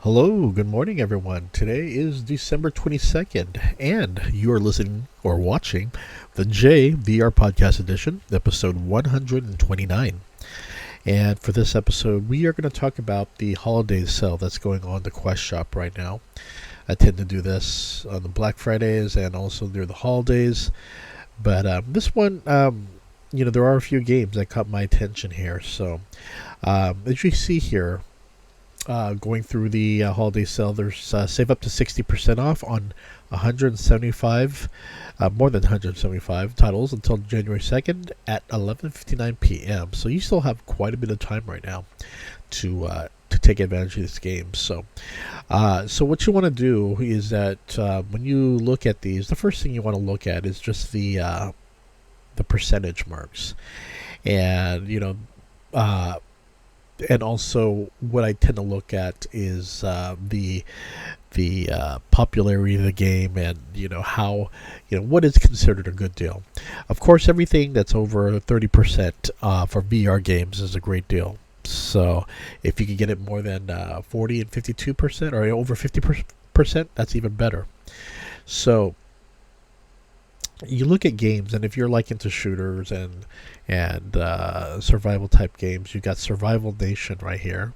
Hello, good morning, everyone. Today is December 22nd, and you are listening or watching the JVR Podcast Edition, episode 129. And for this episode, we are going to talk about the holiday sale that's going on the Quest Shop right now. I tend to do this on the Black Fridays and also near the holidays. But this one, there are a few games that caught my attention here. So, as you see here, going through the holiday sale, there's save up to 60% off on 175, more than 175 titles until January 2nd at 11:59 p.m. So you still have quite a bit of time right now to take advantage of these games. So what you want to do is that when you look at these, the first thing you want to look at is just the percentage marks, and Uh, and also what I tend to look at is the popularity of the game, and how what is considered a good deal. Of course, everything that's over 30% for VR games is a great deal. So if you can get it more than 40 and 52% or over 50%, that's even better. So you look at games, and if you're like into shooters and survival type games, you got Survival Nation right here,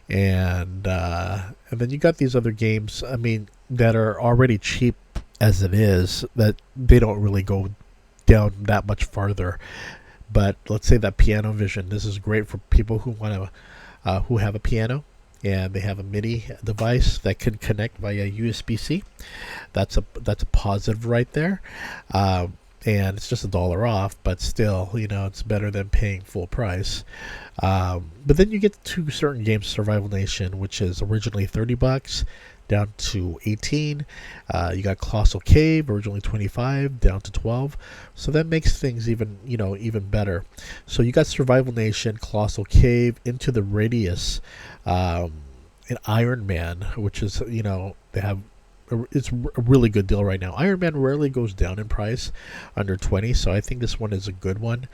and then you got these other games. I mean, that are already cheap as it is, that they don't really go down that much farther. But let's say that Piano Vision. This is great for people who want to who have a piano and they have a MIDI device that can connect via USB-C. That's a positive right there. And it's just $1 off, but still, it's better than paying full price. But then you get to certain games, Survival Nation, which is originally $30, down to 18. You got Colossal Cave, originally 25, down to 12. So that makes things even better. So you got Survival Nation, Colossal Cave, Into the Radius, and Iron Man, which is they have. It's a really good deal right now. Iron Man rarely goes down in price under 20, so I think this one is a good one.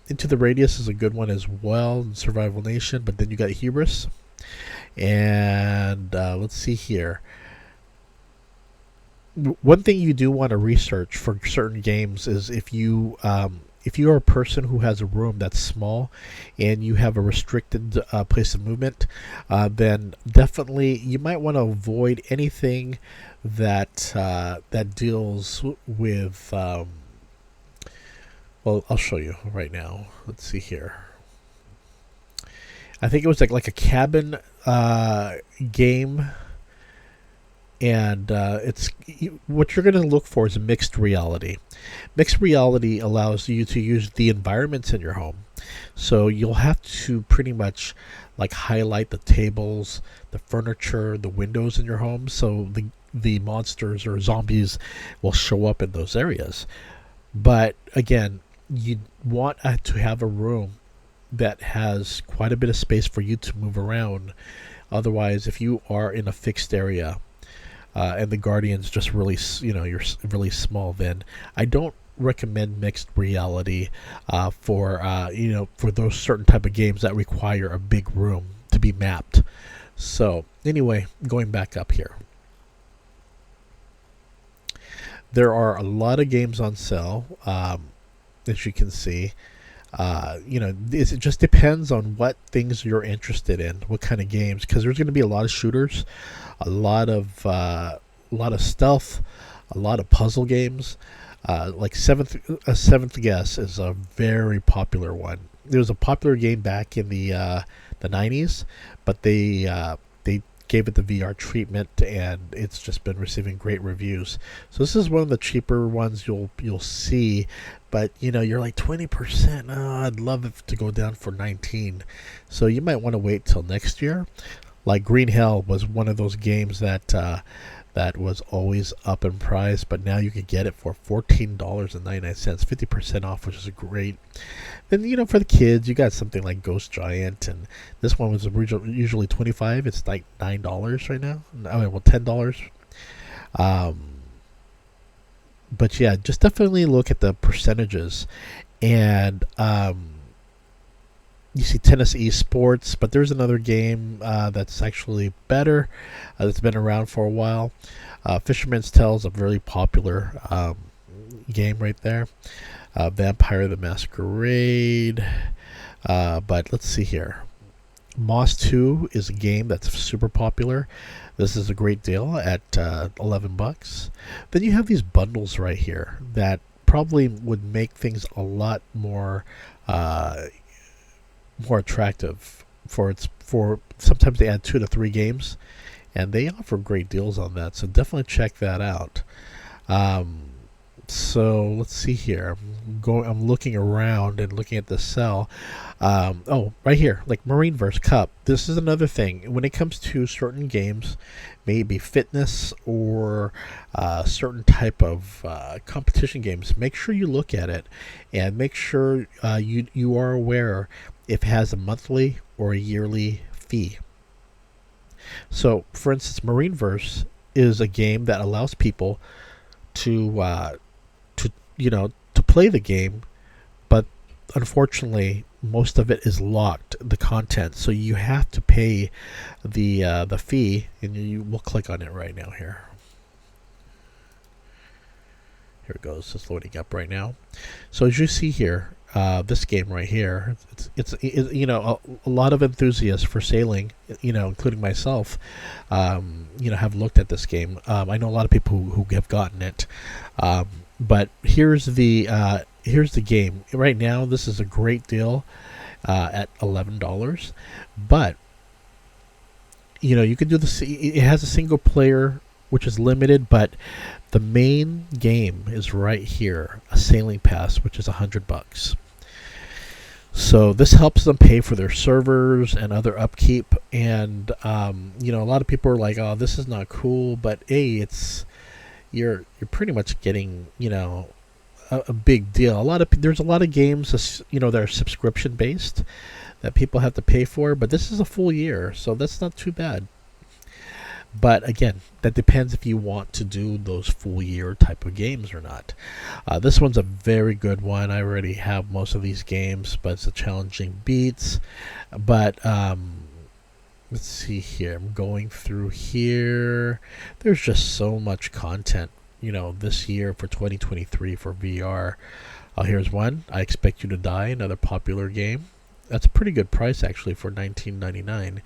Into the Radius is a good one as well, in Survival Nation, but then you got Hubris. And let's see here. One thing you do want to research for certain games is if you are a person who has a room that's small and you have a restricted place of movement, then definitely you might want to avoid anything that deals with. Well, I'll show you right now. Let's see here. I think it was like a cabin game, and it's what you're going to look for is a mixed reality. Mixed reality allows you to use the environments in your home, so you'll have to pretty much like highlight the tables, the furniture, the windows in your home, so the monsters or zombies will show up in those areas. But again, you want to have a room that has quite a bit of space for you to move around. Otherwise, if you are in a fixed area, and the Guardian's just really, you're really small, then I don't recommend mixed reality for those certain type of games that require a big room to be mapped. So anyway, going back up here, there are a lot of games on sale, as you can see. It just depends on what things you're interested in, what kind of games, because there's going to be a lot of shooters, a lot of stealth, a lot of puzzle games. Like Seventh Guess is a very popular one. There was a popular game back in the 90s, but they gave it the VR treatment, and it's just been receiving great reviews. So this is one of the cheaper ones you'll see, but you're like 20%. Oh, I'd love it to go down for 19. So you might want to wait till next year. Like Green Hell was one of those games that was always up in price, but now you can get it for $14.99, 50% off, which is great. Then for the kids, you got something like Ghost Giant, and this one was usually 25. It's like $9 right now. I mean, well, $10. But yeah, just definitely look at the percentages, and you see tennis esports, but there's another game that's actually better, that's been around for a while. Fisherman's Tale is a very popular game right there. Vampire the Masquerade. But let's see here. Moss 2 is a game that's super popular. This is a great deal at $11. Then you have these bundles right here that probably would make things a lot more more attractive for sometimes they add 2 to 3 games, and they offer great deals on that. So definitely check that out. So let's see here. I'm looking around and looking at the cell. Oh, right here, like Marineverse Cup. This is another thing. When it comes to certain games, maybe fitness or certain type of competition games, make sure you look at it and make sure you are aware if it has a monthly or a yearly fee. So, for instance, Marineverse is a game that allows people to to play the game, but unfortunately most of it is locked, the content, so you have to pay the fee, and you will click on it right now. Here it goes. It's loading up right now. So as you see here, this game right here, it's a lot of enthusiasts for sailing, including myself, have looked at this game. I know a lot of people who have gotten it, but here's the game right now. This is a great deal at $11, but you can do this. It has a single player, which is limited, but the main game is right here, a sailing pass, which is $100. So this helps them pay for their servers and other upkeep. And a lot of people are like, "Oh, this is not cool," but you're pretty much getting a big deal. There's a lot of games that are subscription based that people have to pay for, but this is a full year, so that's not too bad. But again, that depends if you want to do those full year type of games or not. This one's a very good one. I already have most of these games, but it's a challenging beats. But let's see here. I'm going through here. There's just so much content, this year for 2023 for VR. Here's one. I Expect You to Die, another popular game. That's a pretty good price actually for $19.99.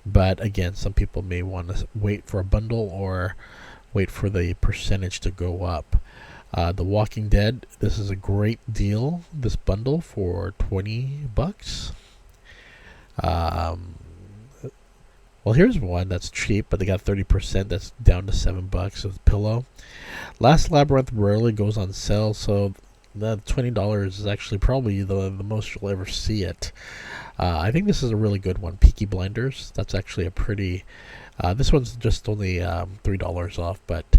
But again, some people may want to wait for a bundle or wait for the percentage to go up. The Walking Dead. This is a great deal. This bundle for $20. Well, here's one that's cheap, but they got 30%. That's down to $7 with Pillow. Last Labyrinth rarely goes on sale, so the $20 is actually probably the most you'll ever see it. I think this is a really good one. Peaky Blinders. That's actually a pretty. This one's just only $3 off, but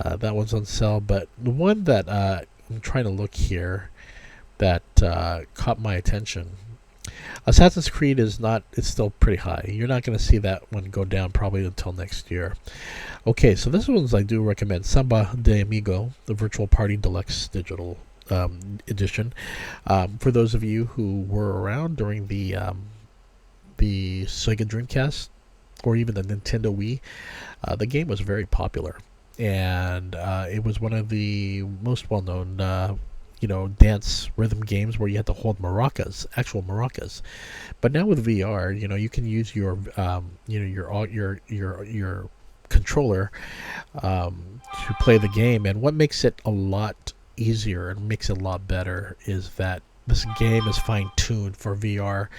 that one's on sale. But the one that I'm trying to look here that caught my attention. Assassin's Creed is not. It's still pretty high. You're not going to see that one go down probably until next year. Okay, so this one's I do recommend. Samba de Amigo, the Virtual Party Deluxe Digital edition. For those of you who were around during the Sega Dreamcast or even the Nintendo Wii, the game was very popular, and it was one of the most well-known dance rhythm games where you had to hold maracas, actual maracas. But now with VR, you can use your your controller to play the game. And what makes it a lot easier and makes it a lot better is that this game is fine-tuned for VR,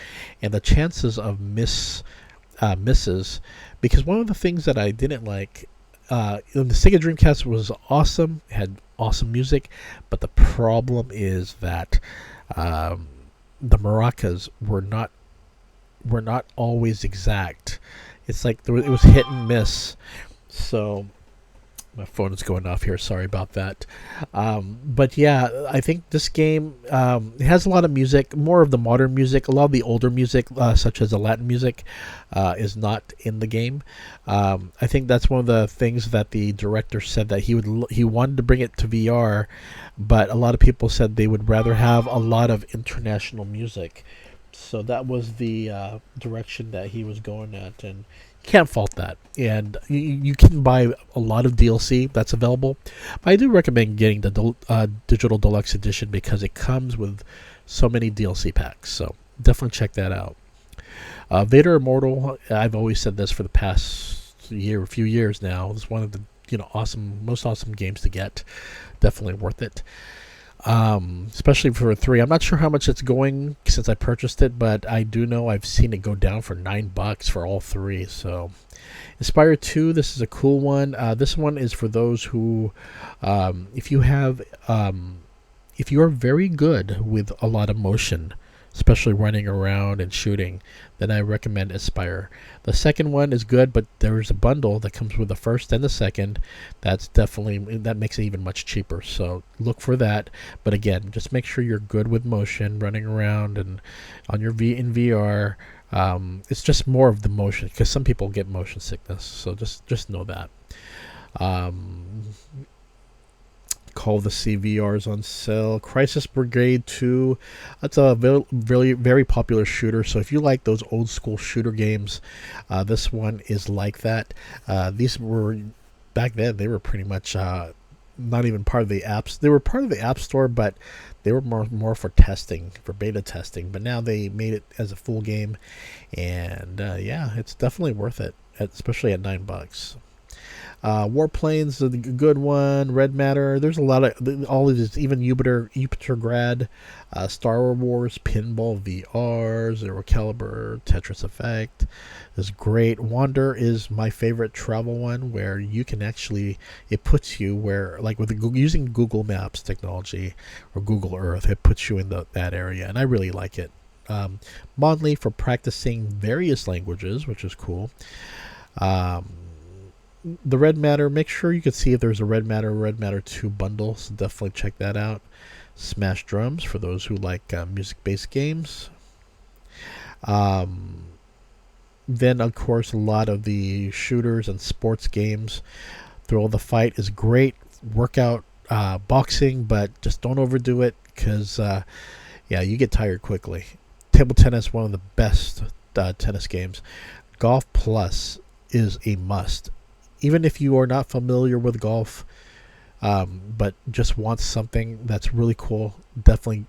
and the chances of misses. Because one of the things that I didn't like, the Sega Dreamcast was awesome, had awesome music, but the problem is that the maracas were not always exact. It's like it was hit and miss. So my phone is going off here. Sorry about that. But yeah, I think this game it has a lot of music, more of the modern music. A lot of the older music, such as the Latin music, is not in the game. I think that's one of the things that the director said that he wanted to bring it to VR, but a lot of people said they would rather have a lot of international music. So that was the direction that he was going at, and you can't fault that. And you can buy a lot of DLC that's available, but I do recommend getting the digital deluxe edition because it comes with so many DLC packs. So definitely check that out. Vader Immortal. I've always said this for the past few years now. It's one of the most awesome games to get. Definitely worth it. Especially for 3. I'm not sure how much it's going since I purchased it, but I do know I've seen it go down for $9 for all 3. So, Inspire 2. This is a cool one. This one is for those who, if you are very good with a lot of motion, especially running around and shooting, then I recommend Aspire. The second one is good, but there's a bundle that comes with the first and the second. That makes it even much cheaper. So look for that. But again, just make sure you're good with motion, running around and on your in VR. It's just more of the motion because some people get motion sickness. So just know that. Call the CVRs on sale. Crisis Brigade 2. That's a very, very popular shooter. So if you like those old school shooter games, this one is like that. These were, back then, they were pretty much not even part of the apps. They were part of the App Store, but they were more for testing, for beta testing. But now they made it as a full game. And yeah, it's definitely worth it, especially at $9. Warplanes is a good one. Red Matter. There's a lot of all of this. Even Jupitergrad, Star Wars, Pinball VR, Zero Caliber, Tetris Effect is great. Wander is my favorite travel one, where you can actually it puts you where like using Google Maps technology or Google Earth, it puts you in that area, and I really like it. Monly for practicing various languages, which is cool. The Red Matter, make sure you can see if there's a Red Matter 2 bundle, so definitely check that out. Smash Drums for those who like music-based games. Then, of course, a lot of the shooters and sports games. Thrill of the Fight is great. Workout, boxing, but just don't overdo it because, you get tired quickly. Table tennis, one of the best tennis games. Golf Plus is a must. Even if you are not familiar with golf, but just want something that's really cool, definitely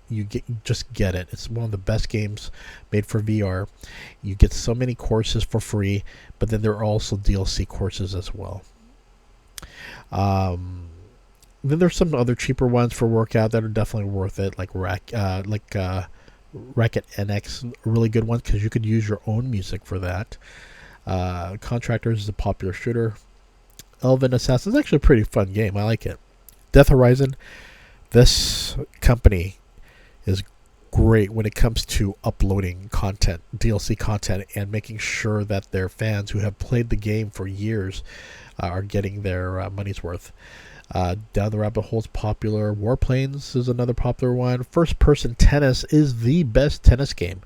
just get it. It's one of the best games made for VR. You get so many courses for free, but then there are also DLC courses as well. Then there's some other cheaper ones for workout that are definitely worth it, like Racket NX, a really good one because you could use your own music for that. Contractors is a popular shooter. Elven Assassin is actually a pretty fun game. I like it. Death Horizon. This company is great when it comes to uploading content, DLC content, and making sure that their fans who have played the game for years are getting their money's worth. Down the Rabbit Hole is popular. Warplanes is another popular one. First Person Tennis is the best tennis game.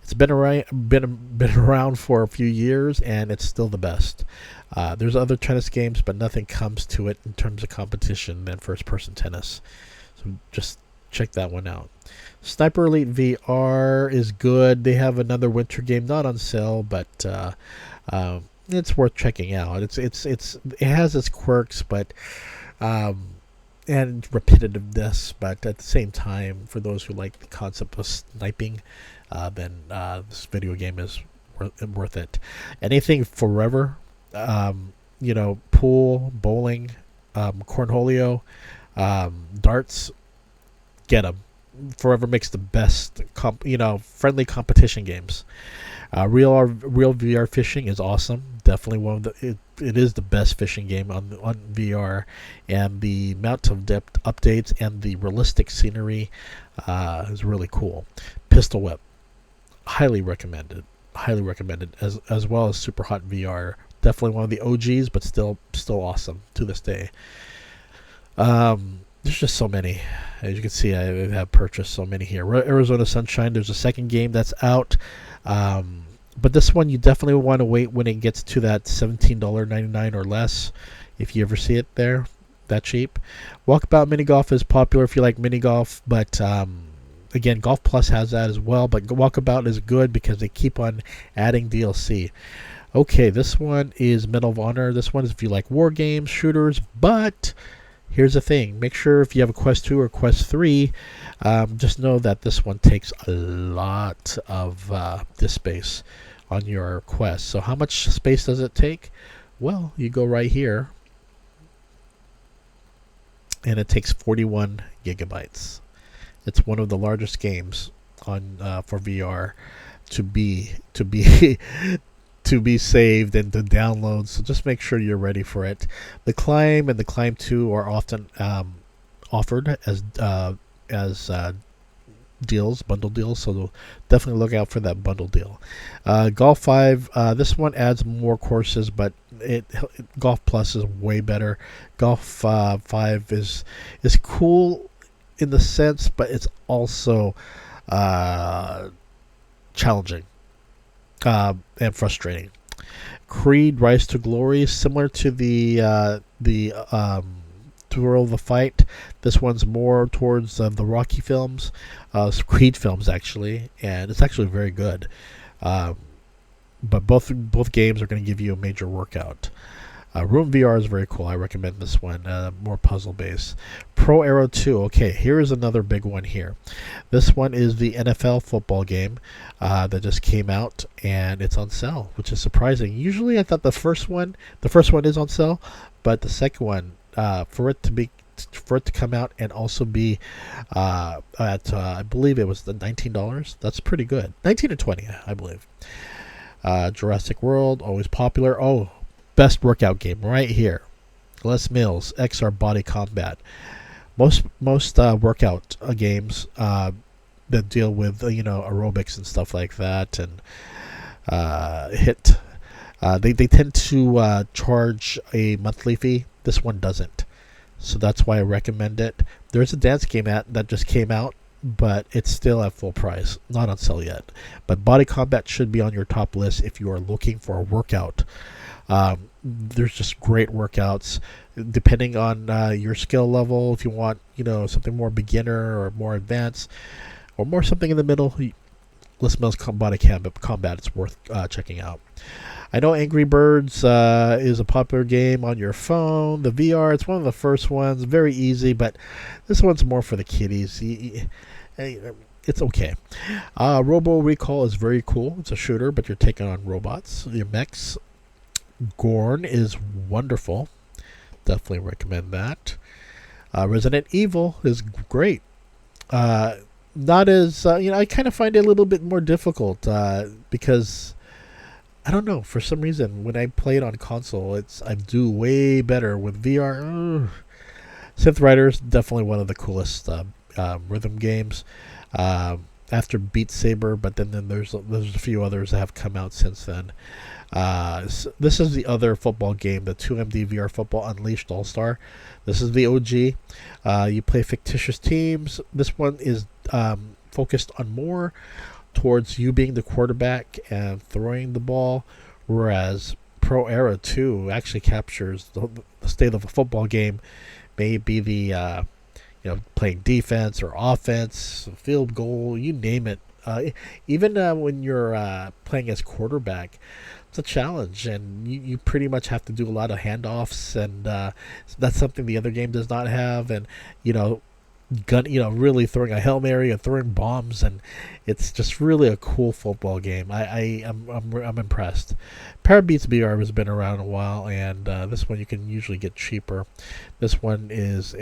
It's been around for a few years, and it's still the best. There's other tennis games, but nothing comes to it in terms of competition than first-person tennis. So just check that one out. Sniper Elite VR is good. They have another winter game, not on sale, but it's worth checking out. It has its quirks, but and repetitiveness, but at the same time, for those who like the concept of sniping, then this video game is worth it. Anything Forever, pool, bowling, cornholio, darts, get them. Forever makes the best, friendly competition games. Real VR Fishing is awesome. Definitely one of the. It is the best fishing game on VR, and the amount of depth updates and the realistic scenery is really cool. Pistol Whip, highly recommended. As well as Super Hot VR. Definitely one of the OGs, but still awesome to this day. There's just so many. As you can see, I have purchased so many here. Arizona Sunshine, there's a second game that's out. But this one, you definitely want to wait when it gets to that $17.99 or less, if you ever see it there, that cheap. Walkabout Mini Golf is popular if you like mini golf, but Again, Golf Plus has that as well, but Walkabout is good because they keep on adding DLC. Okay, this one is Medal of Honor. This one is if you like war games, shooters, but here's the thing. Make sure if you have a Quest 2 or Quest 3, just know that this one takes a lot of disk space on your Quest. So how much space does it take? Well, you go right here, and it takes 41 gigabytes. It's one of the largest games on for VR to be to be saved and to download. So just make sure you're ready for it. The Climb and the Climb 2 are often offered as deals, bundle deals. So definitely look out for that bundle deal. Golf 5. This one adds more courses, but Golf Plus is way better. Golf 5 is cool in the sense, but it's also challenging and frustrating. Creed Rise to Glory, similar to the Thrill of the Fight. This one's more towards the Rocky films, Creed films actually, and it's actually very good. But both games are going to give you a major workout. Room VR is very cool. I recommend this one. More puzzle based. Pro Arrow 2. Okay, here is another big one here. This one is the NFL football game that just came out, and it's on sale, which is surprising. Usually, I thought the first one is on sale, but the second one, for it to come out and also be at I believe it was the $19. That's pretty good. 19 or 20, I believe. Jurassic World, always popular. Oh, best workout game right here. Les Mills XR Body Combat. Most workout games that deal with aerobics and stuff like that and hit. They tend to charge a monthly fee. This one doesn't, so that's why I recommend it. There's a dance game that just came out, but it's still at full price, not on sale yet. But Body Combat should be on your top list if you are looking for a workout. There's just great workouts depending on your skill level. If you want, something more beginner or more advanced, or more something in the middle, Les Mills Body Combat. It's worth checking out. I know Angry Birds is a popular game on your phone. The VR, it's one of the first ones. Very easy, but this one's more for the kiddies. It's okay. Robo Recall is very cool. It's a shooter, but you're taking on robots, your mechs. Gorn is wonderful. Definitely recommend that. Resident Evil is great. Not as I kind of find it a little bit more difficult because I don't know, for some reason when I play it on console, I do way better with VR. Synth Riders, definitely one of the coolest rhythm games. After Beat Saber, but then there's a few others that have come out since then. This is the other football game, the 2MD VR Football Unleashed All-Star. This is the OG. You play fictitious teams. This one is focused on more towards you being the quarterback and throwing the ball, whereas Pro Era 2 actually captures the state of a football game, maybe the playing defense or offense, field goal, you name it. Even when you're playing as quarterback, it's a challenge, and you pretty much have to do a lot of handoffs, and that's something the other game does not have. And really throwing a Hail Mary and throwing bombs, and it's just really a cool football game. I'm impressed. Parabeats VR has been around a while, and this one you can usually get cheaper. This one is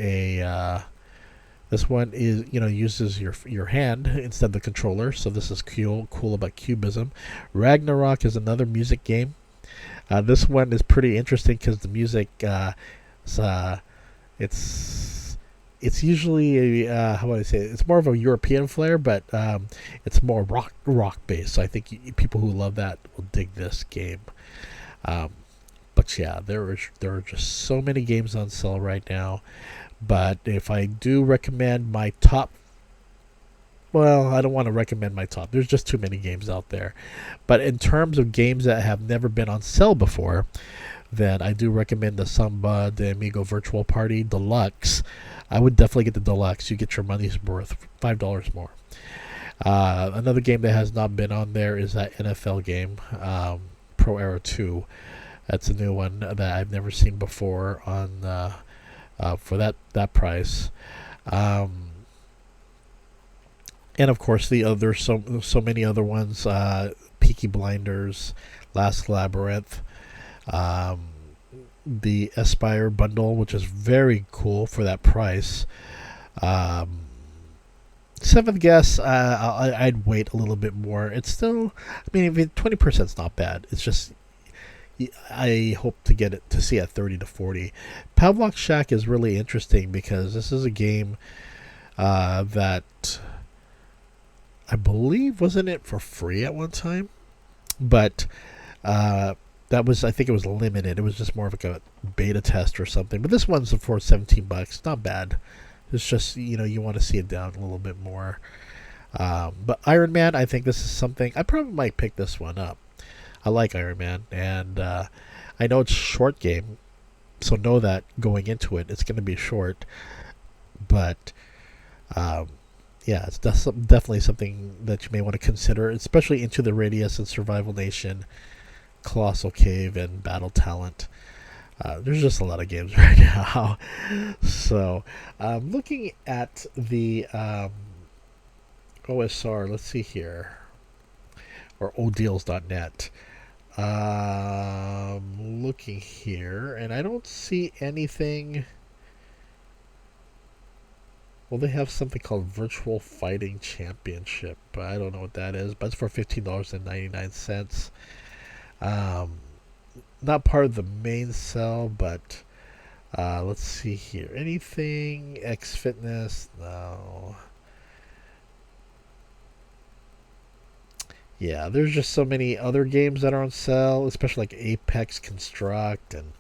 uses your hand instead of the controller, so this is cool about cubism. Ragnarok is another music game. This one is pretty interesting because the music, it's usually how would I say it? It's more of a European flair, but it's more rock based. So I think people who love that will dig this game. But yeah, there are just so many games on sale right now. But if I do recommend my top, well, I don't want to recommend my top. There's just too many games out there. But in terms of games that have never been on sale before, then I do recommend the Samba de Amigo Virtual Party Deluxe. I would definitely get the Deluxe. You get your money's worth, $5 more. Another game that has not been on there is that NFL game, Pro Era 2. That's a new one that I've never seen before on for that price. And of course the other so many other ones, Peaky Blinders, Last Labyrinth, the Aspire bundle, which is very cool for that price. Seventh Guess, I'd wait a little bit more. It's still, I mean, if 20% is not bad. It's just I hope to get it to see at 30 to 40. Pavlok Shack is really interesting because this is a game that I believe wasn't it for free at one time, but that was, I think it was limited. It was just more of like a beta test or something. But this one's for $17. Not bad. It's just, you want to see it down a little bit more. But Iron Man, I think this is something I probably might pick this one up. I like Iron Man, and I know it's a short game, so know that going into it, it's going to be short. But yeah, it's definitely something that you may want to consider, especially Into the Radius and Survival Nation, Colossal Cave, and Battle Talent. There's just a lot of games right now. So, looking at the OSR, let's see here, or odeals.net. Looking here, and I don't see anything. Well, they have something called Virtual Fighting Championship. I don't know what that is, but it's for $15.99. Not part of the main sell, but let's see here. Anything X Fitness? No. Yeah, there's just so many other games that are on sale, especially like Apex Construct and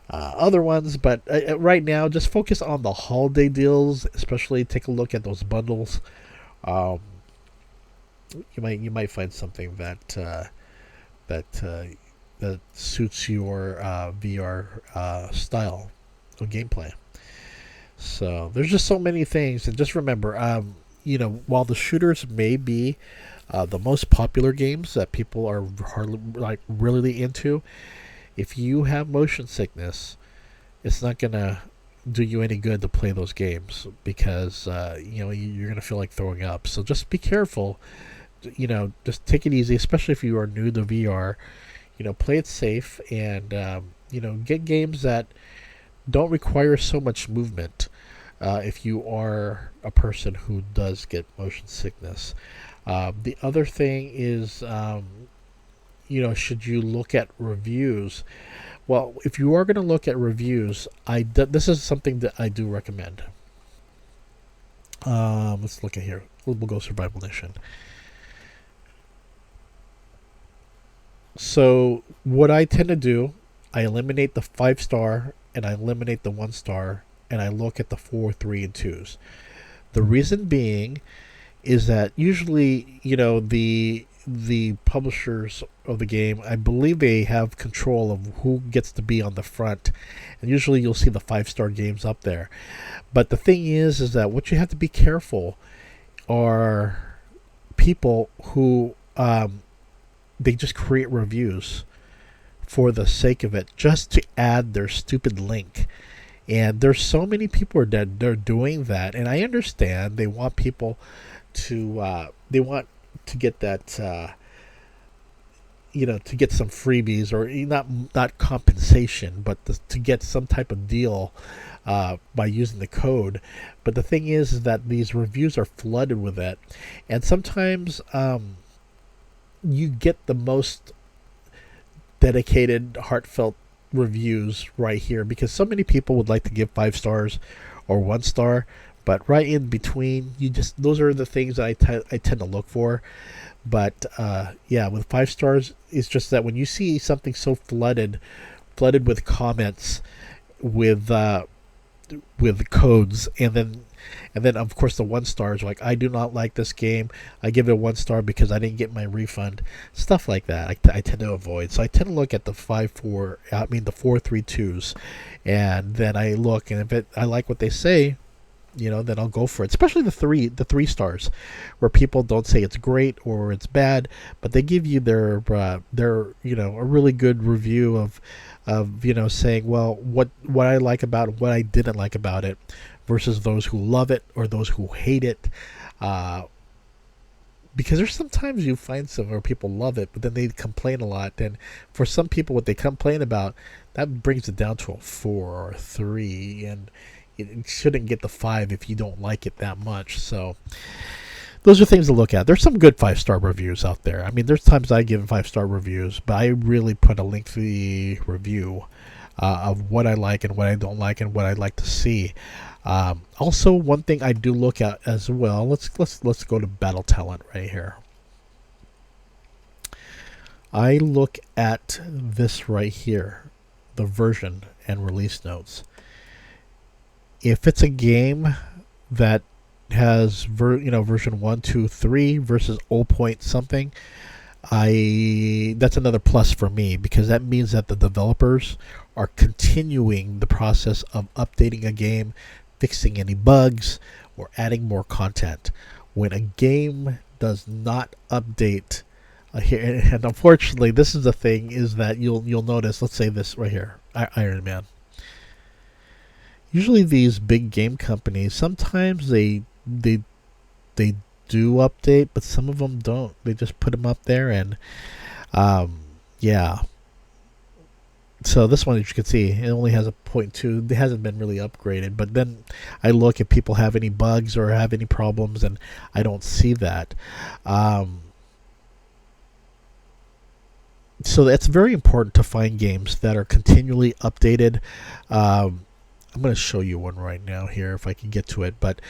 other ones. But right now, just focus on the holiday deals. Especially take a look at those bundles. You might find something that suits your VR style of gameplay. So there's just so many things, and just remember, while the shooters may be the most popular games that people are really into, if you have motion sickness, it's not gonna do you any good to play those games because you're gonna feel like throwing up. So just be careful. Just take it easy, especially if you are new to VR. Play it safe and get games that don't require so much movement. If you are a person who does get motion sickness. The other thing is, should you look at reviews? Well, if you are going to look at reviews, this is something that I do recommend. Let's look at here. We'll go Survival Nation. So what I tend to do, I eliminate the 5-star and I eliminate the 1-star, and I look at the 4, 3, and 2s. The reason being is that usually, the publishers of the game, I believe they have control of who gets to be on the front, and usually you'll see the 5-star games up there. But the thing is that what you have to be careful are people who they just create reviews for the sake of it, just to add their stupid link. And there's so many people that they're doing that, and I understand they want people to get that to get some freebies, or not compensation, but to get some type of deal by using the code. But the thing is that these reviews are flooded with it, and sometimes you get the most dedicated, heartfelt reviews right here, because so many people would like to give 5 stars or 1 star, but right in between, those are the things that I tend to look for. But with 5 stars, it's just that when you see something so flooded with comments with with codes, and then of course the 1 stars, like I do not like this game, I give it a 1 star because I didn't get my refund, stuff like that. I tend to avoid. So I tend to look at the 5 4, I mean the 4 3 2s, and then I look, and if I like what they say, then I'll go for it. Especially the 3 stars, where people don't say it's great or it's bad, but they give you their a really good review of saying, well, what I like about it, what I didn't like about it, versus those who love it or those who hate it. Because there's sometimes you find some where people love it, but then they complain a lot. And for some people, what they complain about, that brings it down to a 4 or 3, and it shouldn't get the 5 if you don't like it that much. So those are things to look at. There's some good 5-star reviews out there. I mean, there's times I give 5-star reviews, but I really put a lengthy review of what I like and what I don't like and what I'd like to see. Also, one thing I do look at as well. Let's go to Battle Talent right here. I look at this right here, the version and release notes. If it's a game that has version 1, 2, 3 versus 0 point something, that's another plus for me, because that means that the developers are continuing the process of updating a game, fixing any bugs, or adding more content. When a game does not update, and unfortunately this is the thing, is that you'll notice, let's say this right here, Iron Man. Usually these big game companies, sometimes they do update, but some of them don't. They just put them up there, and yeah. So this one, as you can see, it only has a 0.2. It hasn't been really upgraded. But then I look if people have any bugs or have any problems, and I don't see that. So it's very important to find games that are continually updated. I'm going to show you one right now here if I can get to it. But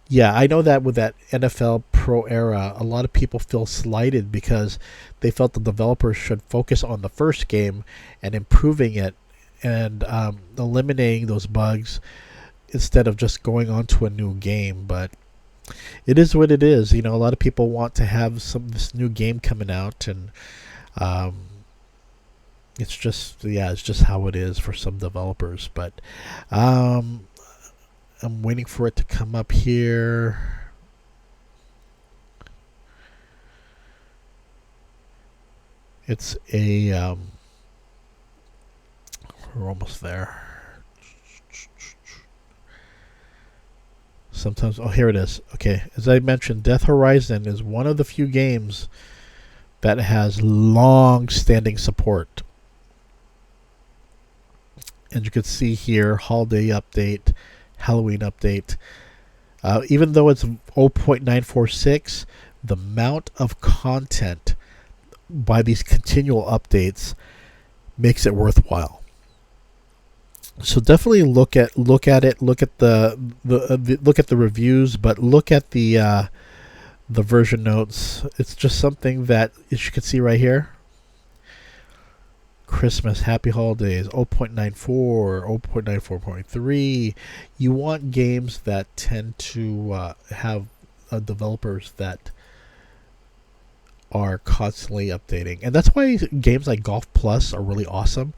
yeah, I know that with that NFL Pro era, a lot of people feel slighted because they felt the developers should focus on the first game and improving it and eliminating those bugs instead of just going on to a new game. But it is what it is. A lot of people want to have this new game coming out, and it's just how it is for some developers. But I'm waiting for it to come up here. It's a we're almost there. Sometimes, here it is. Okay, as I mentioned, Death Horizon is one of the few games that has long-standing support. And you can see here, holiday update, Halloween update. Even though it's 0.946, the amount of content by these continual updates makes it worthwhile. So definitely look at it. Look at the look at the reviews, but look at the version notes. It's just something that, as you can see right here, Christmas, Happy Holidays, 0.94, 0.94.3. You want games that tend to have developers that are constantly updating. And that's why games like Golf Plus are really awesome.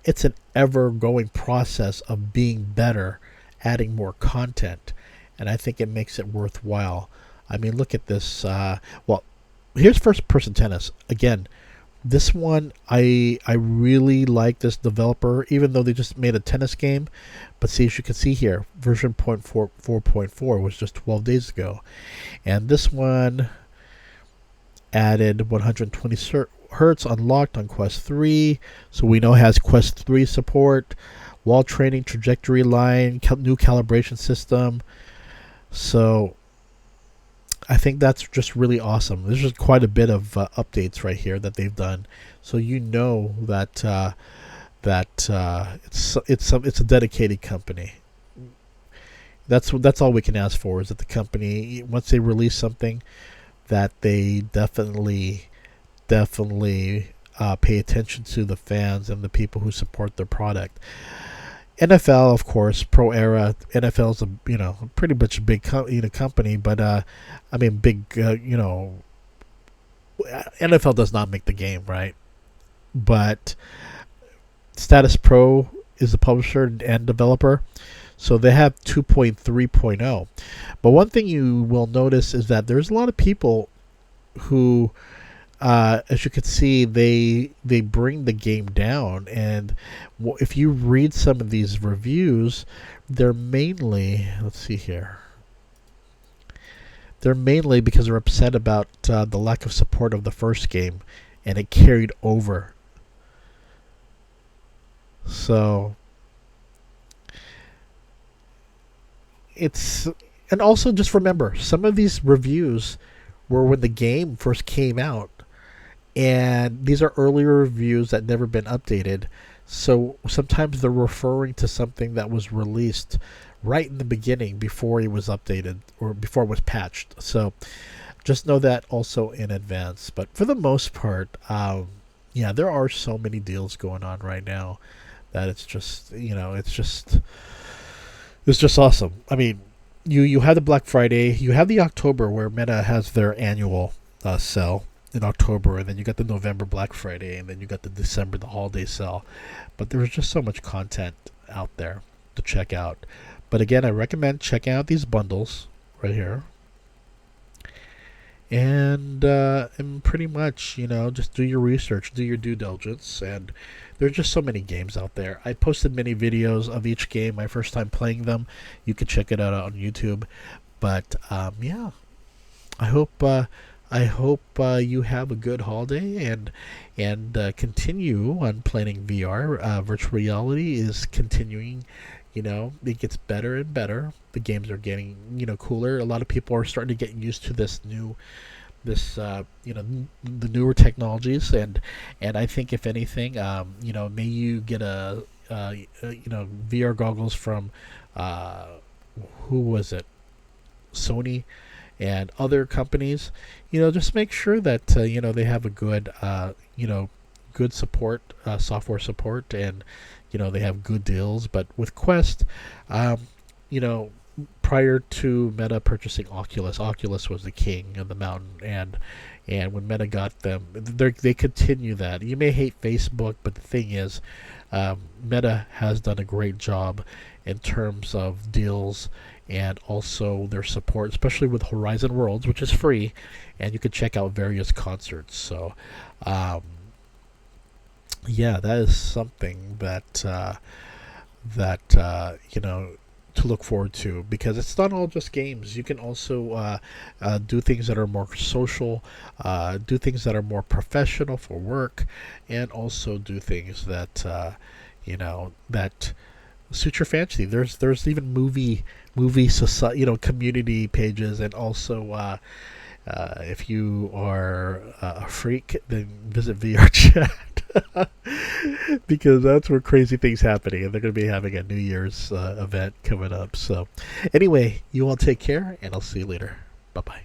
It's an ever-going process of being better, adding more content. And I think it makes it worthwhile. I mean, look at this. Well, here's first-person tennis. Again, this one, I really like this developer, even though they just made a tennis game. But see, as you can see here, version 4.4 was just 12 days ago. And this one added 120 hertz unlocked on Quest 3. So we know it has Quest 3 support, wall training, trajectory line, new calibration system. So I think that's just really awesome. There's just quite a bit of updates right here that they've done, so you know that it's a dedicated company. That's all we can ask for, is that the company, once they release something, that they definitely pay attention to the fans and the people who support their product. NFL, of course, Pro Era. NFL's a pretty much a big company, but I mean big NFL does not make the game, right? But Status Pro is the publisher and developer, so they have 2.3.0. But one thing you will notice is that there's a lot of people who, as you can see, they bring the game down. And if you read some of these reviews, they're mainly, let's see here, they're mainly because they're upset about the lack of support of the first game, and it carried over. So it's, and also just remember, some of these reviews were when the game first came out, and these are earlier reviews that never been updated. So sometimes they're referring to something that was released right in the beginning before it was updated or before it was patched. So just know that also in advance. But for the most part, yeah, there are so many deals going on right now that it's just, it's just awesome. I mean, you have the Black Friday, you have the October where Meta has their annual sale in October, and then you got the November Black Friday, and then you got the December, the holiday sale. But there's just so much content out there to check out. But again, I recommend checking out these bundles right here. And pretty much, just do your research, do your due diligence, and there's just so many games out there. I posted many videos of each game, my first time playing them. You can check it out on YouTube. But yeah, I hope you have a good holiday and continue on playing VR. Virtual reality is continuing. It gets better and better. The games are getting cooler. A lot of people are starting to get used to the newer technologies, and I think if anything, may you get a VR goggles from who was it, Sony and other companies. Just make sure that they have a good good support, software support, and they have good deals. But with Quest, prior to Meta purchasing Oculus was the king of the mountain, and when Meta got them, they continue that. You may hate Facebook, but the thing is, Meta has done a great job in terms of deals and also their support, especially with Horizon Worlds, which is free, and you can check out various concerts. So yeah, that is something that to look forward to, because it's not all just games. You can also do things that are more social, do things that are more professional for work, and also do things that that suit your fancy. There's even movie society, community pages, and also if you are a freak, then visit VRChat. Because that's where crazy things happening, and they're going to be having a New Year's event coming up. So anyway, you all take care, and I'll see you later. Bye bye.